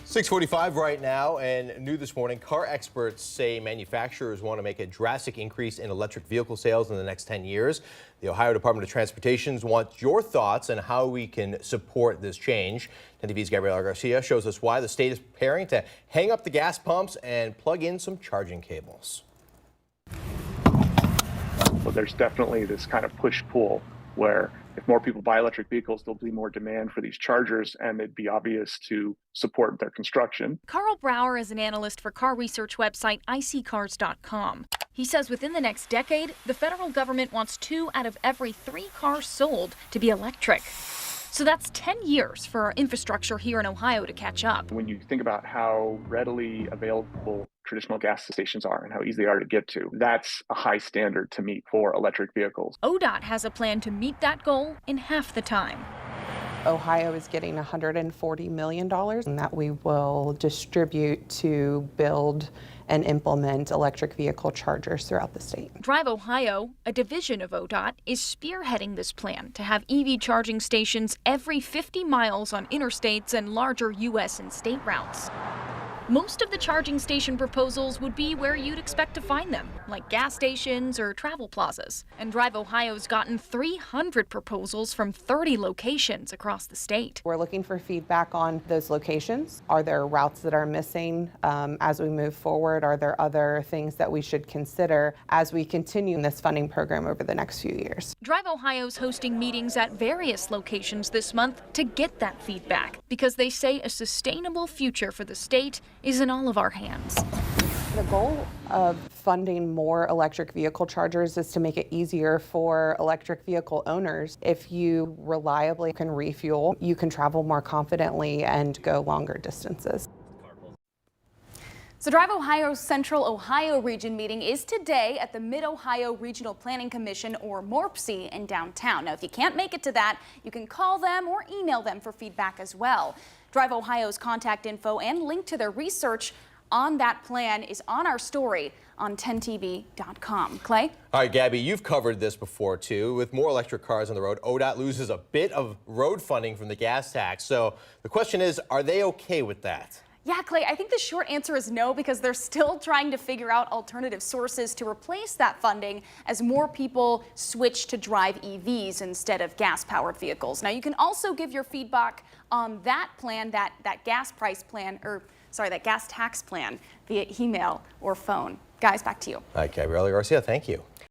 6:45 right now, and new this morning, car experts say manufacturers want to make a drastic increase in electric vehicle sales in the next 10 years. The Ohio Department of Transportation wants your thoughts on how we can support this change. 10 TV's Gabriela Garcia shows us why the state is preparing to hang up the gas pumps and plug in some charging cables. So there's definitely this kind of push-pull where if more people buy electric vehicles, there'll be more demand for these chargers, and it'd be obvious to support their construction. Carl Brower is an analyst for car research website iSeeCars.com. He says within the next decade, the federal government wants 2 out of every 3 cars sold to be electric. So that's 10 years for our infrastructure here in Ohio to catch up. When you think about how readily available traditional gas stations are and how easy they are to get to, that's a high standard to meet for electric vehicles. ODOT has a plan to meet that goal in half the time. Ohio is getting $140 million that we will distribute to build and implement electric vehicle chargers throughout the state. Drive Ohio, a division of ODOT, is spearheading this plan to have EV charging stations every 50 miles on interstates and larger U.S. and state routes. Most of the charging station proposals would be where you'd expect to find them, like gas stations or travel plazas. And Drive Ohio's gotten 300 proposals from 30 locations across the state. We're looking for feedback on those locations. Are there routes that are missing as we move forward? Are there other things that we should consider as we continue this funding program over the next few years? Drive Ohio's hosting meetings at various locations this month to get that feedback, because they say a sustainable future for the state is in all of our hands. The goal of funding more electric vehicle chargers is to make it easier for electric vehicle owners. If you reliably can refuel, you can travel more confidently and go longer distances. So Drive Ohio's Central Ohio Region meeting is today at the Mid-Ohio Regional Planning Commission, or MORPC, in downtown. Now, if you can't make it to that, you can call them or email them for feedback as well. Drive Ohio's contact info and link to their research on that plan is on our story on 10tv.com. Clay? All right, Gabby, you've covered this before, too. With more electric cars on the road, ODOT loses a bit of road funding from the gas tax. So the question is, are they okay with that? Yeah, Clay, I think the short answer is no, because they're still trying to figure out alternative sources to replace that funding as more people switch to drive EVs instead of gas-powered vehicles. Now, you can also give your feedback on that plan, that gas tax plan via email or phone. Guys, back to you. All right, Gabriela Garcia, thank you.